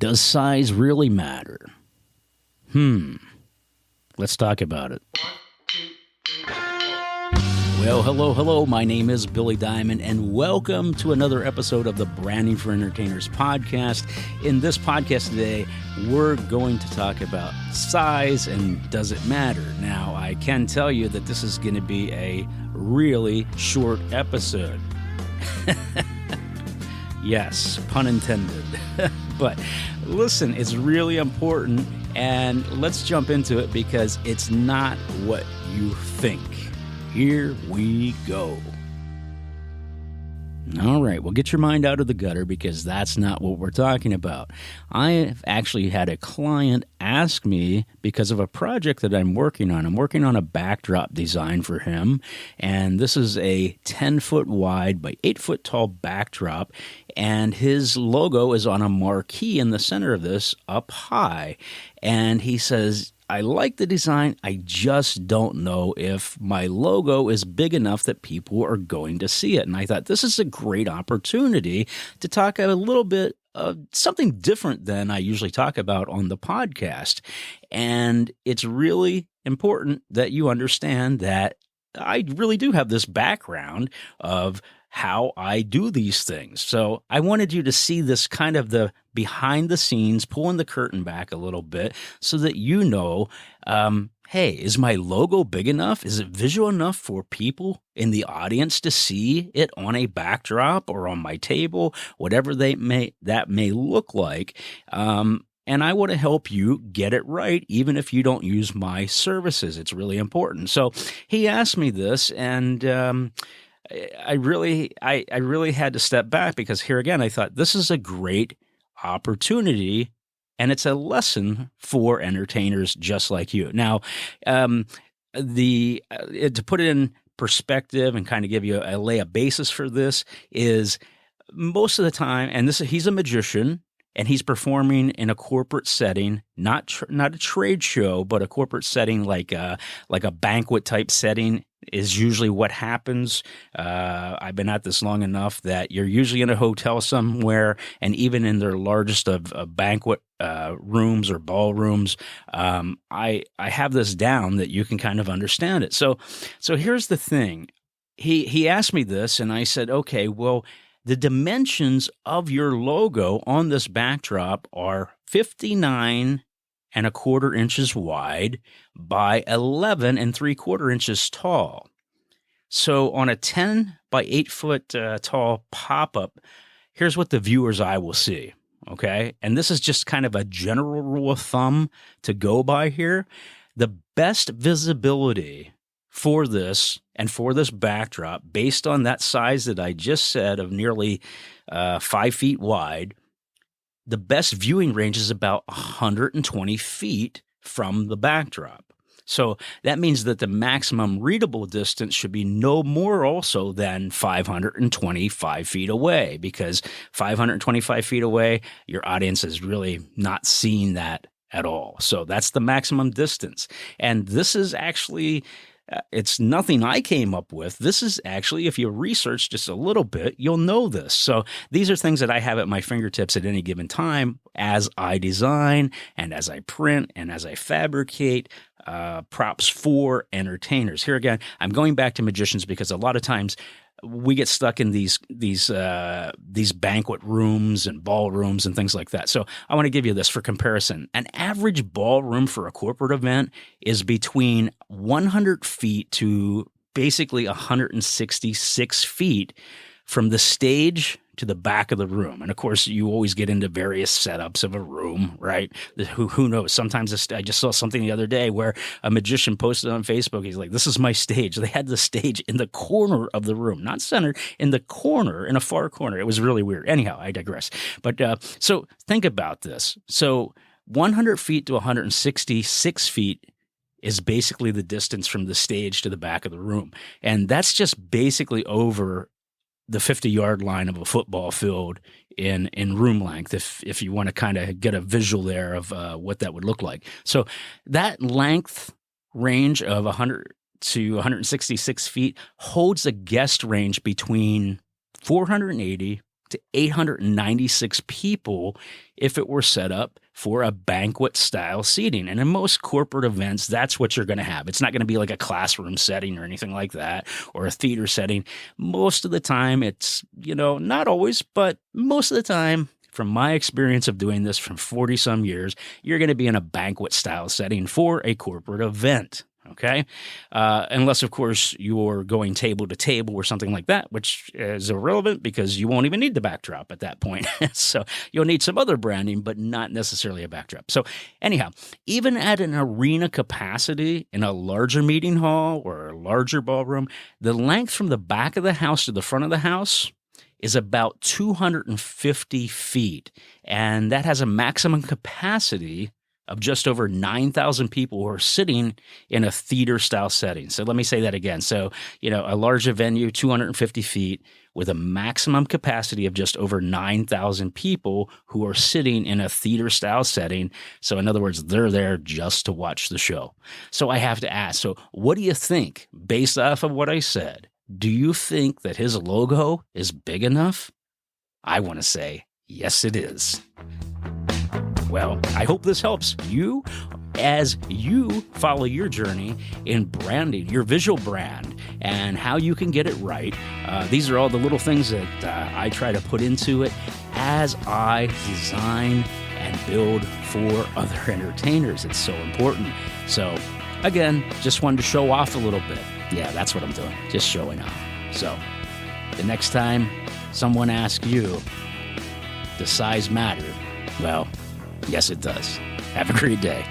Does size really matter? Let's talk about it. Well, hello. My name is Billy Diamond, and welcome to another episode of the Branding for Entertainers podcast. In this podcast today, we're going to talk about size and does it matter. Now, I can tell you that this is going to be a really short episode. Yes, pun intended. But listen, it's really important, and let's jump into it because it's not what you think. Here we go. All right, well, get your mind out of the gutter because that's not what we're talking about. I have actually had a client ask me because of a project that I'm working on. I'm working on a backdrop design for him, and this is a 10-foot wide by 8-foot tall backdrop, and his logo is on a marquee in the center of this up high, and he says, I like the design, I just don't know if my logo is big enough that people are going to see it. And I thought this is a great opportunity to talk a little bit of something different than I usually talk about on the podcast. And it's really important that you understand that I really do have this background of how I do these things. So I wanted you to see this kind of the behind the scenes, pulling the curtain back a little bit so that you know, hey, is my logo big enough? Is it visual enough for people in the audience to see it on a backdrop or on my table, whatever that may look like? And I want to help you get it right, even if you don't use my services. It's really important. So he asked me this, and I really had to step back because here again, I thought this is a great opportunity and it's a lesson for entertainers just like you. Now, to put it in perspective and kind of give you lay a basis for this is most of the time, and he's a magician and he's performing in a corporate setting, not a trade show, but a corporate setting like a banquet type setting is usually what happens. I've been at this long enough that you're usually in a hotel somewhere, and even in their largest of banquet rooms or ballrooms, I have this down that you can kind of understand it. So here's the thing. He asked me this, and I said, okay, well, the dimensions of your logo on this backdrop are 59.25 inches wide by 11.75 inches tall. So on a 10 by 8 foot tall pop-up, here's what the viewer's eye will see, okay? And this is just kind of a general rule of thumb to go by here. The best visibility for this and for this backdrop, based on that size that I just said of nearly 5 feet wide, the best viewing range is about 120 feet from the backdrop. So that means that the maximum readable distance should be no more also than 525 feet away, because 525 feet away, your audience is really not seeing that at all. So that's the maximum distance. And this is actually it's nothing I came up with. This is actually, if you research just a little bit, you'll know this. So these are things that I have at my fingertips at any given time as I design and as I print and as I fabricate props for entertainers. Here again, I'm going back to magicians because a lot of times we get stuck in these banquet rooms and ballrooms and things like that. So I want to give you this for comparison. An average ballroom for a corporate event is between 100 feet to basically 166 feet from the stage to the back of the room. And of course, you always get into various setups of a room, right? Who knows? Sometimes I just saw something the other day where a magician posted on Facebook. He's like, this is my stage. They had the stage in the corner of the room, not center, in the corner, in a far corner. It was really weird. Anyhow, I digress. But so think about this. So 100 feet to 166 feet is basically the distance from the stage to the back of the room. And that's just basically over the 50-yard line of a football field in room length, if you want to kind of get a visual there of what that would look like. So that length range of 100 to 166 feet holds a guest range between 480 to 896 people if it were set up for a banquet-style seating. And in most corporate events, that's what you're going to have. It's not going to be like a classroom setting or anything like that, or a theater setting. Most of the time, it's, not always, but most of the time, from my experience of doing this from 40-some years, you're going to be in a banquet-style setting for a corporate event. Okay. Unless, of course, you're going table to table or something like that, which is irrelevant because you won't even need the backdrop at that point. So you'll need some other branding, but not necessarily a backdrop. So anyhow, even at an arena capacity in a larger meeting hall or a larger ballroom, the length from the back of the house to the front of the house is about 250 feet. And that has a maximum capacity of just over 9,000 people who are sitting in a theater-style setting. So let me say that again. So, a larger venue, 250 feet, with a maximum capacity of just over 9,000 people who are sitting in a theater-style setting. So in other words, they're there just to watch the show. So I have to ask, so what do you think, based off of what I said? Do you think that his logo is big enough? I want to say, yes, it is. Well, I hope this helps you as you follow your journey in branding, your visual brand, and how you can get it right. These are all the little things that I try to put into it as I design and build for other entertainers. It's so important. So, again, just wanted to show off a little bit. Yeah, that's what I'm doing, just showing off. So, the next time someone asks you, does size matter? Well, yes, it does. Have a great day.